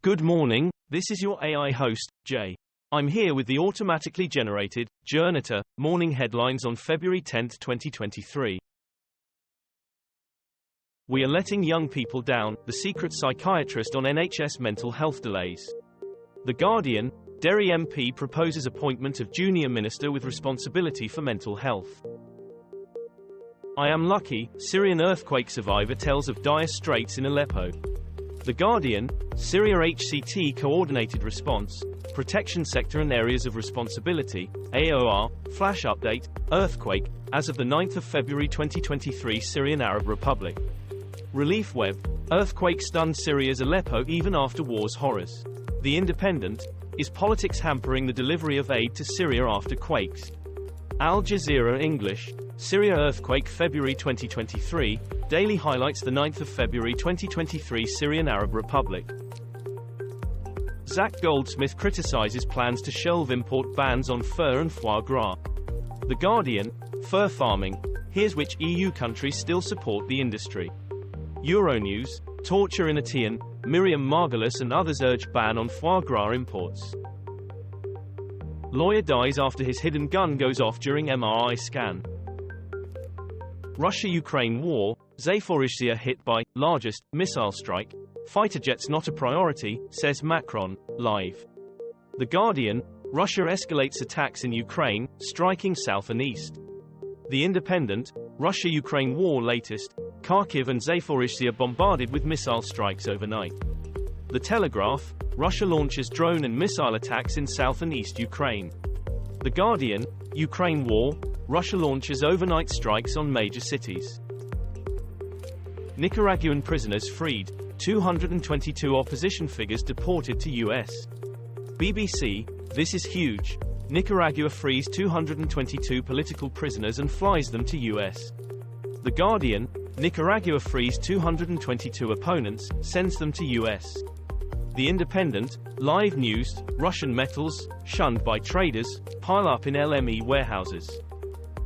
Good morning, this is your AI host, Jay. I'm here with the automatically generated, Journato, morning headlines on February 10, 2023. We are letting young people down, the secret psychiatrist on NHS mental health delays. The Guardian, Derry MP proposes appointment of junior minister with responsibility for mental health. I am lucky, Syrian earthquake survivor tells of dire straits in Aleppo. The Guardian, Syria HCT coordinated response, protection sector and areas of responsibility, AOR, flash update, earthquake, as of the 9th of February 2023 Syrian Arab Republic. Relief Web, earthquake stunned Syria's Aleppo even after war's horrors. The Independent, is politics hampering the delivery of aid to Syria after quakes? Al Jazeera English, Syria earthquake February 2023, daily highlights the 9th of February 2023 Syrian Arab Republic. Zach Goldsmith criticizes plans to shelve import bans on fur and foie gras. The Guardian, fur farming, here's which EU countries still support the industry. Euronews, torture in Atean, Miriam Margolis and others urge ban on foie gras imports. Lawyer dies after his hidden gun goes off during MRI scan. Russia-Ukraine war, Zaporizhzhia hit by largest missile strike. Fighter jets not a priority, says Macron, live. The Guardian, Russia escalates attacks in Ukraine, striking south and east. The Independent, Russia-Ukraine war latest, Kharkiv and Zaporizhzhia bombarded with missile strikes overnight. The Telegraph, Russia launches drone and missile attacks in south and east Ukraine. The Guardian, Ukraine war, Russia launches overnight strikes on major cities. Nicaraguan prisoners freed, 222 opposition figures deported to US. BBC, this is huge. Nicaragua frees 222 political prisoners and flies them to US. The Guardian, Nicaragua frees 222 opponents, sends them to US. The Independent, live news, Russian metals, shunned by traders, pile up in LME warehouses.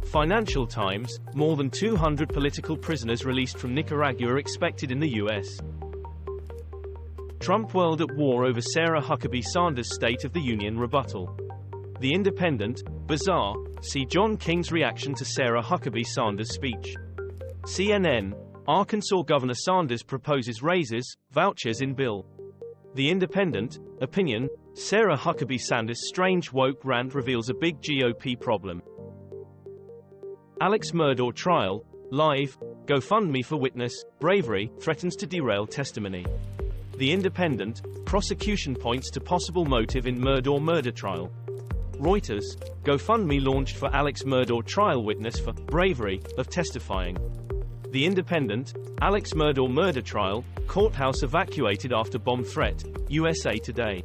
Financial Times, more than 200 political prisoners released from Nicaragua are expected in the US. Trump world at war over Sarah Huckabee Sanders' State of the Union rebuttal. The Independent, bizarre, see John King's reaction to Sarah Huckabee Sanders' speech. CNN, Arkansas Governor Sanders proposes raises, vouchers in bill. The Independent, opinion, Sarah Huckabee Sanders' strange woke rant reveals a big GOP problem. Alex Murdaugh trial, live, GoFundMe for witness, bravery, threatens to derail testimony. The Independent, prosecution points to possible motive in Murdaugh murder trial. Reuters, GoFundMe launched for Alex Murdaugh trial witness for bravery of testifying. The Independent, Alex Murdaugh murder trial, courthouse evacuated after bomb threat, USA Today.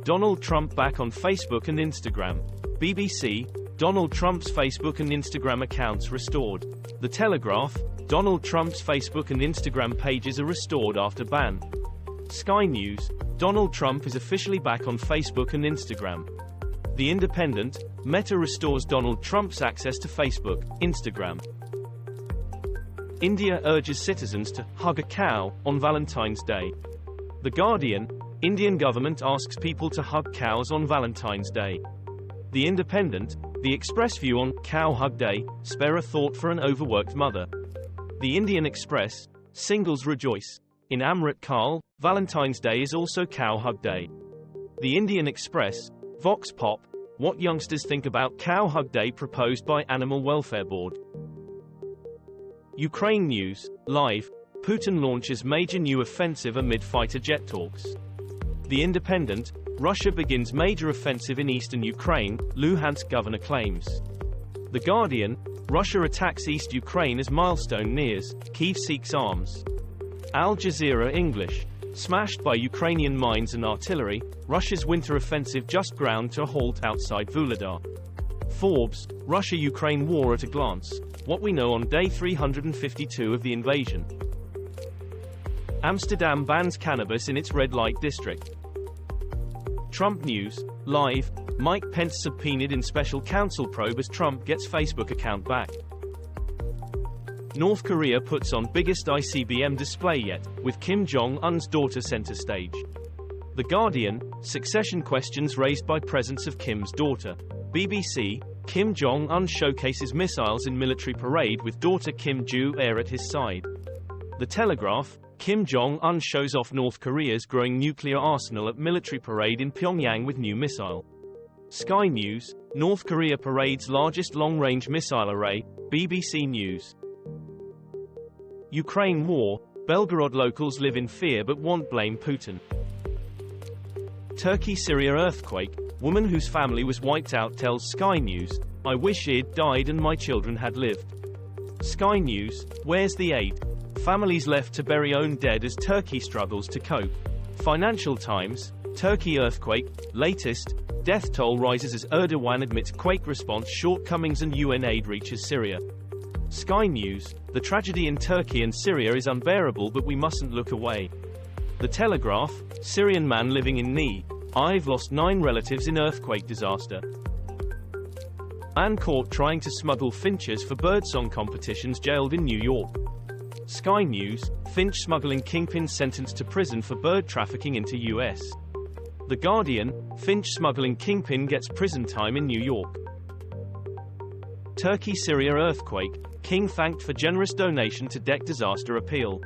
Donald Trump back on Facebook and Instagram. BBC, Donald Trump's Facebook and Instagram accounts restored. The Telegraph, Donald Trump's Facebook and Instagram pages are restored after ban. Sky News, Donald Trump is officially back on Facebook and Instagram. The Independent, Meta restores Donald Trump's access to Facebook, Instagram. India urges citizens to hug a cow on Valentine's Day. The Guardian, Indian government asks people to hug cows on Valentine's Day. The Independent, The Express view on Cow Hug Day, spare a thought for an overworked mother. The Indian Express, singles rejoice. In Amrit Kaal, Valentine's Day is also Cow Hug Day. The Indian Express, Vox Pop, what youngsters think about Cow Hug Day proposed by Animal Welfare Board. Ukraine News, live, Putin launches major new offensive amid fighter jet talks. The Independent, Russia begins major offensive in eastern Ukraine, Luhansk governor claims. The Guardian, Russia attacks East Ukraine as milestone nears, Kyiv seeks arms. Al Jazeera English, smashed by Ukrainian mines and artillery, Russia's winter offensive just ground to a halt outside Vuhledar. Forbes, Russia-Ukraine war at a glance, what we know on day 352 of the invasion. Amsterdam bans cannabis in its red light district. Trump News, live, Mike Pence subpoenaed in special counsel probe as Trump gets Facebook account back. North Korea puts on biggest ICBM display yet, with Kim Jong-un's daughter center stage. The Guardian, succession questions raised by presence of Kim's daughter. BBC, Kim Jong-un showcases missiles in military parade with daughter Kim Joo-ae at his side. The Telegraph, Kim Jong-un shows off North Korea's growing nuclear arsenal at military parade in Pyongyang with new missile. Sky News, North Korea parades largest long-range missile array. BBC News. Ukraine war, Belgorod locals live in fear but won't blame Putin. Turkey-Syria earthquake, woman whose family was wiped out tells Sky News, "I wish I'd died and my children had lived." Sky News, where's the aid? Families left to bury own dead as Turkey struggles to cope. Financial Times, Turkey earthquake, latest, death toll rises as Erdogan admits quake response shortcomings and UN aid reaches Syria. Sky News, the tragedy in Turkey and Syria is unbearable but we mustn't look away. The Telegraph, Syrian man living in Knee, I've lost 9 relatives in earthquake disaster. Man caught trying to smuggle finches for birdsong competitions jailed in New York. Sky News, finch smuggling kingpin sentenced to prison for bird trafficking into US. The Guardian, finch smuggling kingpin gets prison time in New York. Turkey-Syria earthquake, king thanked for generous donation to deck disaster appeal.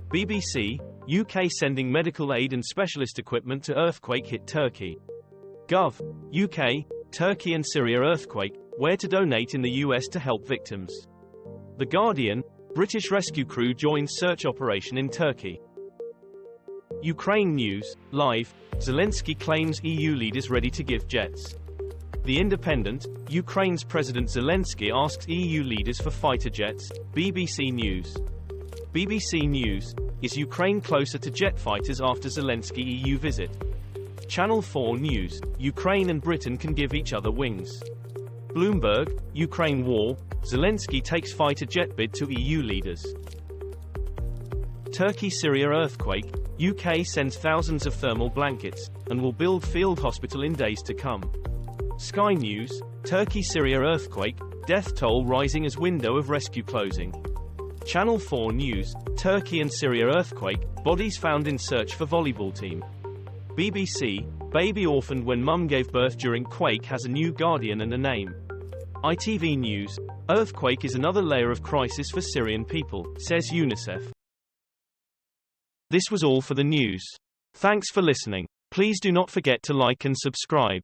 BBC, UK sending medical aid and specialist equipment to earthquake-hit Turkey. Gov. UK, Turkey and Syria earthquake, where to donate in the US to help victims. The Guardian, British rescue crew joins search operation in Turkey. Ukraine News, live, Zelensky claims EU leaders ready to give jets. The Independent, Ukraine's President Zelensky asks EU leaders for fighter jets. BBC News. BBC News, is Ukraine closer to jet fighters after Zelensky EU visit? Channel 4 News, Ukraine and Britain can give each other wings. Bloomberg, Ukraine war, Zelensky takes fighter jet bid to EU leaders. Turkey-Syria earthquake, UK sends thousands of thermal blankets, and will build field hospital in days to come. Sky News, Turkey-Syria earthquake, death toll rising as window of rescue closing. Channel 4 News, Turkey and Syria earthquake, bodies found in search for volleyball team. BBC, baby orphaned when mum gave birth during quake has a new guardian and a name. ITV News, earthquake is another layer of crisis for Syrian people, says UNICEF. This was all for the news. Thanks for listening. Please do not forget to like and subscribe.